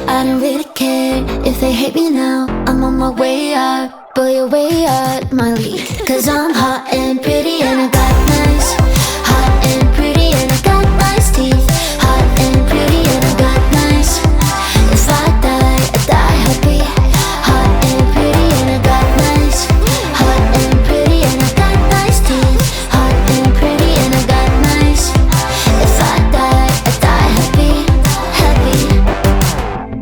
I don't really care if they hate me now. I'm on my way out, but you're way out my league. Cause I'm hot and pretty and I got nice. Hot and pretty and I got nice teeth. Hot and pretty and I got nice. If I die happy. Hot and pretty and I got nice. Hot and pretty and I got nice teeth. Hot and pretty and I got nice. If I die happy, happy.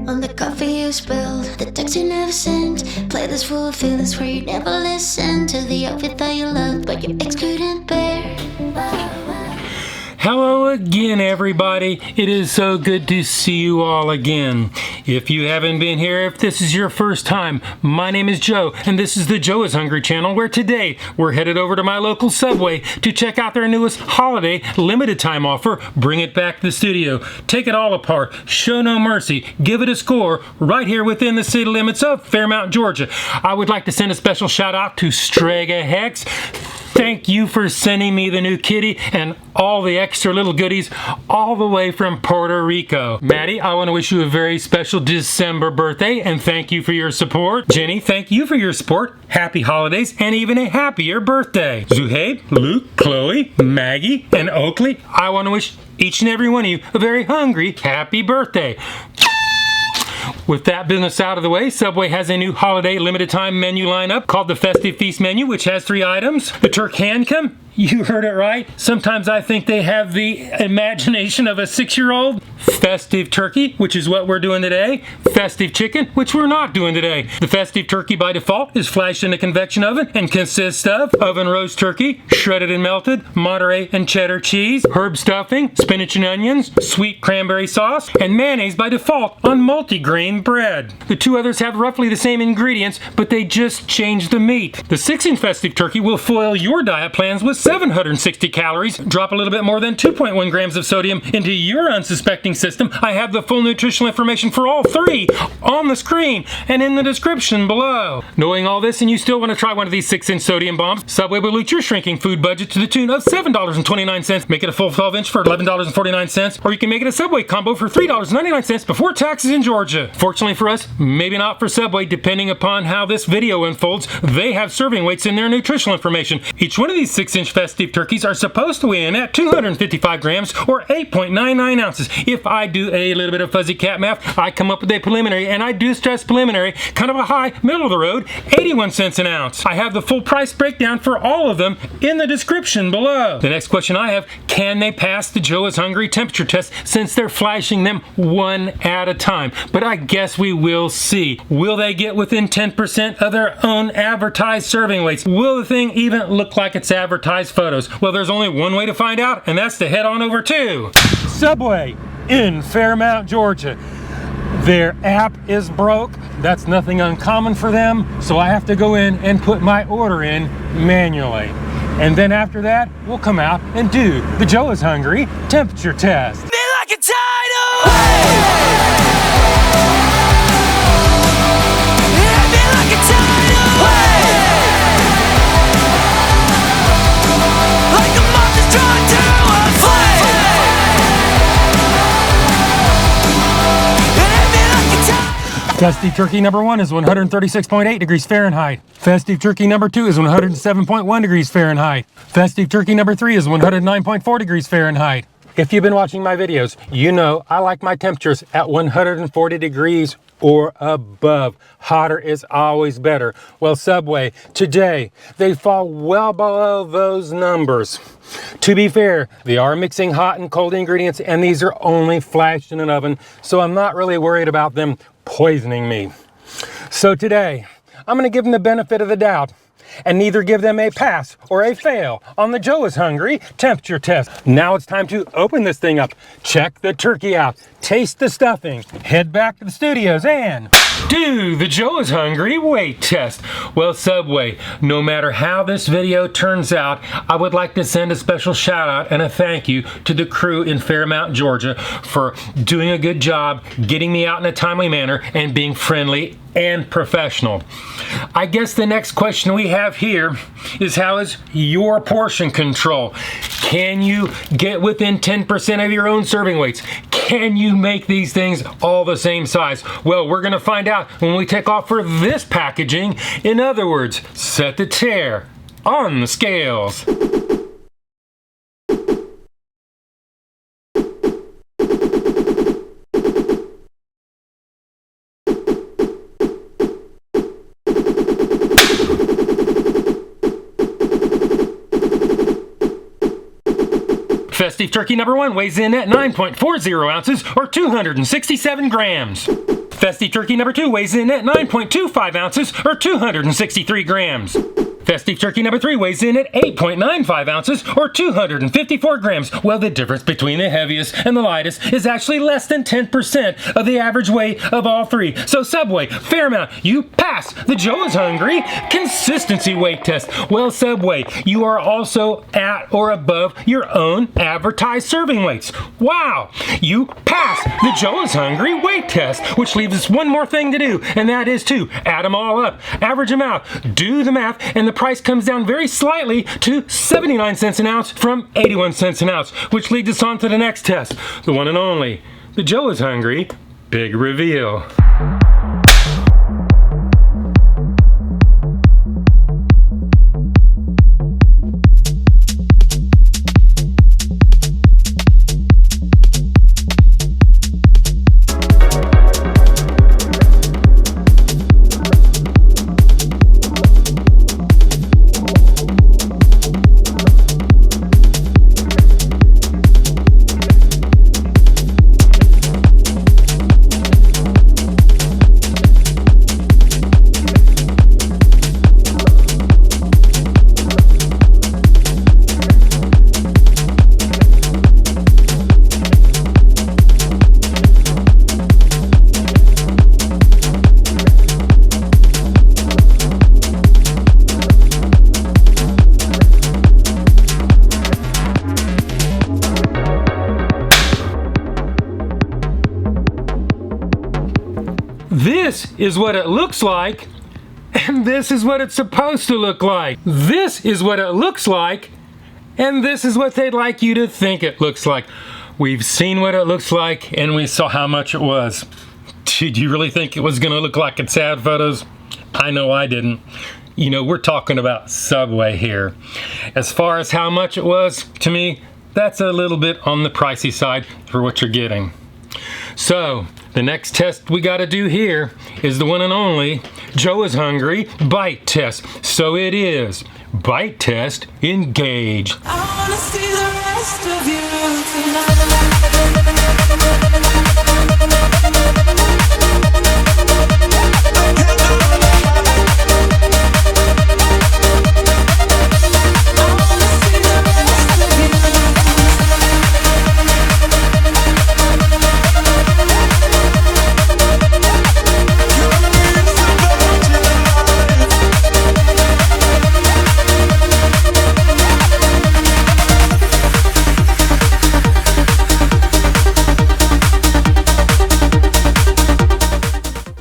On the coffee you spilled, the text you never sent. Play this full of feelings where you never listen to the outfit that you loved, but your ex couldn't bear. Hello again, everybody. It is so good to see you all again. If you haven't been here, if this is your first time, my name is Joe, and this is the Joe is Hungry channel, where today we're headed over to my local Subway to check out their newest holiday limited time offer, Bring It Back to the Studio. Take it all apart, show no mercy, give it a score, right here within the city limits of Fairmount, Georgia. I would like to send a special shout out to Strega Hex. Thank you for sending me the new kitty and all the extra little goodies all the way from Puerto Rico. Maddie, I want to wish you a very special December birthday and thank you for your support. Jenny, thank you for your support. Happy holidays and even a happier birthday. Zuhaib, Luke, Chloe, Maggie, and Oakley, I want to wish each and every one of you a very hungry happy birthday. With that business out of the way, Subway has a new holiday limited time menu lineup called the Festive Feast menu, which has 3 items. The TurHamKen, you heard it right. Sometimes I think they have the imagination of a 6-year-old. Festive Turkey, which is what we're doing today. Festive Chicken, which we're not doing today. The Festive Turkey by default is flashed in a convection oven and consists of oven roast turkey, shredded and melted, Monterey and cheddar cheese, herb stuffing, spinach and onions, sweet cranberry sauce, and mayonnaise by default on multigrain bread. The 2 others have roughly the same ingredients, but they just change the meat. The 6-inch Festive Turkey will foil your diet plans with 760 calories, drop a little bit more than 2.1 grams of sodium into your unsuspecting system. I have the full nutritional information for all 3 on the screen and in the description below. Knowing all this and you still want to try one of these 6-inch sodium bombs, Subway will loot your shrinking food budget to the tune of $7.29. Make it a full 12-inch for $11.49, or you can make it a Subway combo for $3.99 before taxes in Georgia. Fortunately for us, maybe not for Subway, depending upon how this video unfolds, they have serving weights in their nutritional information. Each one of these 6-inch Festive Turkeys are supposed to weigh in at 255 grams or 8.99 ounces. If I do a little bit of fuzzy cat math, I come up with a preliminary, and I do stress preliminary, kind of a high, middle of the road, 81 cents an ounce. I have the full price breakdown for all of them in the description below. The next question I have, can they pass the Joe is Hungry temperature test since they're flashing them one at a time? But I guess we will see. Will they get within 10% of their own advertised serving weights? Will the thing even look like it's advertised photos? Well, there's only one way to find out, and that's to head on over to Subway in Fairmount, Georgia. Their app is broke. That's nothing uncommon for them, so I have to go in and put my order in manually. And then after that, we'll come out and do the Joe is Hungry temperature test. Feel like a tidal wave! Festive Turkey number 1 is 136.8 degrees Fahrenheit. Festive Turkey number 2 is 107.1 degrees Fahrenheit. Festive Turkey number 3 is 109.4 degrees Fahrenheit. If you've been watching my videos, you know I like my temperatures at 140 degrees or above. Hotter is always better. Well, Subway, today, they fall well below those numbers. To be fair, they are mixing hot and cold ingredients, and these are only flashed in an oven, so I'm not really worried about them poisoning me. So today, I'm gonna give them the benefit of the doubt and neither give them a pass or a fail on the Joe is Hungry temperature test. Now it's time to open this thing up, check the turkey out, taste the stuffing, head back to the studios, and do the Joe is Hungry weight test. Well, Subway, no matter how this video turns out, I would like to send a special shout out and a thank you to the crew in Fairmount, Georgia for doing a good job, getting me out in a timely manner, and being friendly and professional. I guess the next question we have here is, how is your portion control? Can you get within 10% of your own serving weights? Can you make these things all the same size? Well, we're gonna find out when we take off for this packaging. In other words, set the tear on the scales. Festive Turkey number 1 weighs in at 9.40 ounces or 267 grams. Festive Turkey number 2 weighs in at 9.25 ounces or 263 grams. Festive Turkey number 3 weighs in at 8.95 ounces or 254 grams. Well, the difference between the heaviest and the lightest is actually less than 10% of the average weight of all three. So Subway, Fairmount, you pass the Joe is Hungry consistency weight test. Well, Subway, you are also at or above your own advertised serving weights. Wow, you pass the Joe is Hungry weight test, which leaves us one more thing to do, and that is to add them all up, average them out, do the math, and the price comes down very slightly to 79 cents an ounce from 81 cents an ounce, which leads us on to the next test, the one and only, the Joe is Hungry big reveal. This is what it looks like, and this is what it's supposed to look like. This is what it looks like, and this is what they'd like you to think it looks like. We've seen what it looks like, and we saw how much it was. Did you really think it was gonna look like its ad photos? I know I didn't. You know, we're talking about Subway here. As far as how much it was, to me, that's a little bit on the pricey side for what you're getting. So, the next test we gotta do here is the one and only Joe is Hungry bite test. So it is bite test engage. I wanna see the rest of you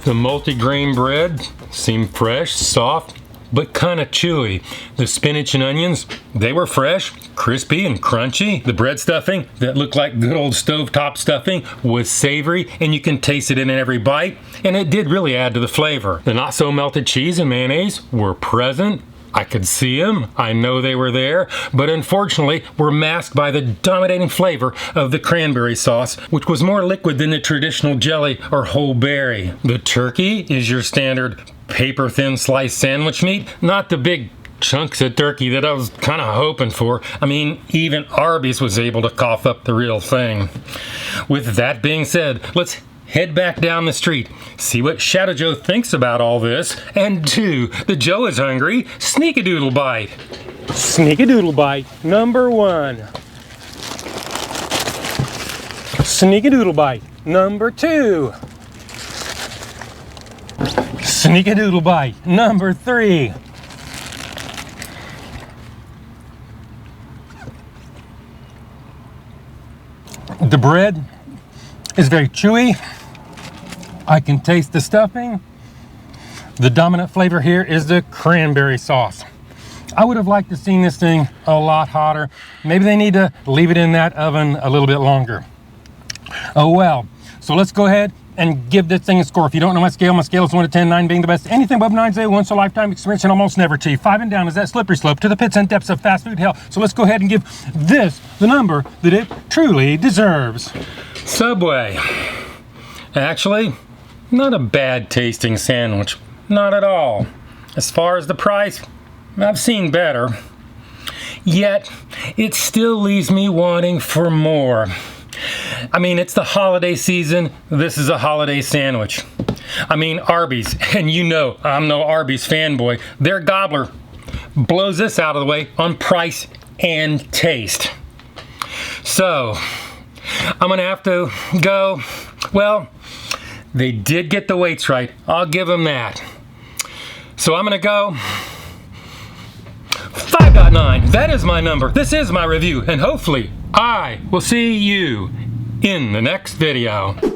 The multigrain bread seemed fresh, soft, but kind of chewy. The spinach and onions, they were fresh, crispy and crunchy. The bread stuffing that looked like good old stovetop stuffing was savory, and you can taste it in every bite, and it did really add to the flavor. The not so melted cheese and mayonnaise were present. I could see them, I know they were there, but unfortunately were masked by the dominating flavor of the cranberry sauce, which was more liquid than the traditional jelly or whole berry. The turkey is your standard paper thin sliced sandwich meat, not the big chunks of turkey that I was kind of hoping for. I mean, even Arby's was able to cough up the real thing. With that being said, let's head back down the street, see what Shadow Joe thinks about all this, and do the Joe is Hungry Sneak-a-Doodle Bite. Sneak-a-Doodle Bite number 1. Sneak-a-Doodle Bite number 2. Sneak-a-Doodle Bite number 3. The bread is very chewy. I can taste the stuffing. The dominant flavor here is the cranberry sauce. I would have liked to seen this thing a lot hotter. Maybe they need to leave it in that oven a little bit longer. Oh well. So let's go ahead and give this thing a score. If you don't know my scale is 1 to 10, 9 being the best. Anything above 9 is a once a lifetime experience and almost never achieved. 5 and down is that slippery slope to the pits and depths of fast food hell. So let's go ahead and give this the number that it truly deserves. Subway. Actually, not a bad tasting sandwich. Not at all. As far as the price, I've seen better. Yet, it still leaves me wanting for more. I mean, it's the holiday season. This is a holiday sandwich. I mean, Arby's, and you know I'm no Arby's fanboy. Their gobbler blows this out of the way on price and taste. So, I'm gonna have to go, well, they did get the weights right. I'll give them that. So I'm gonna go 5.9. That is my number. This is my review, and hopefully I will see you in the next video.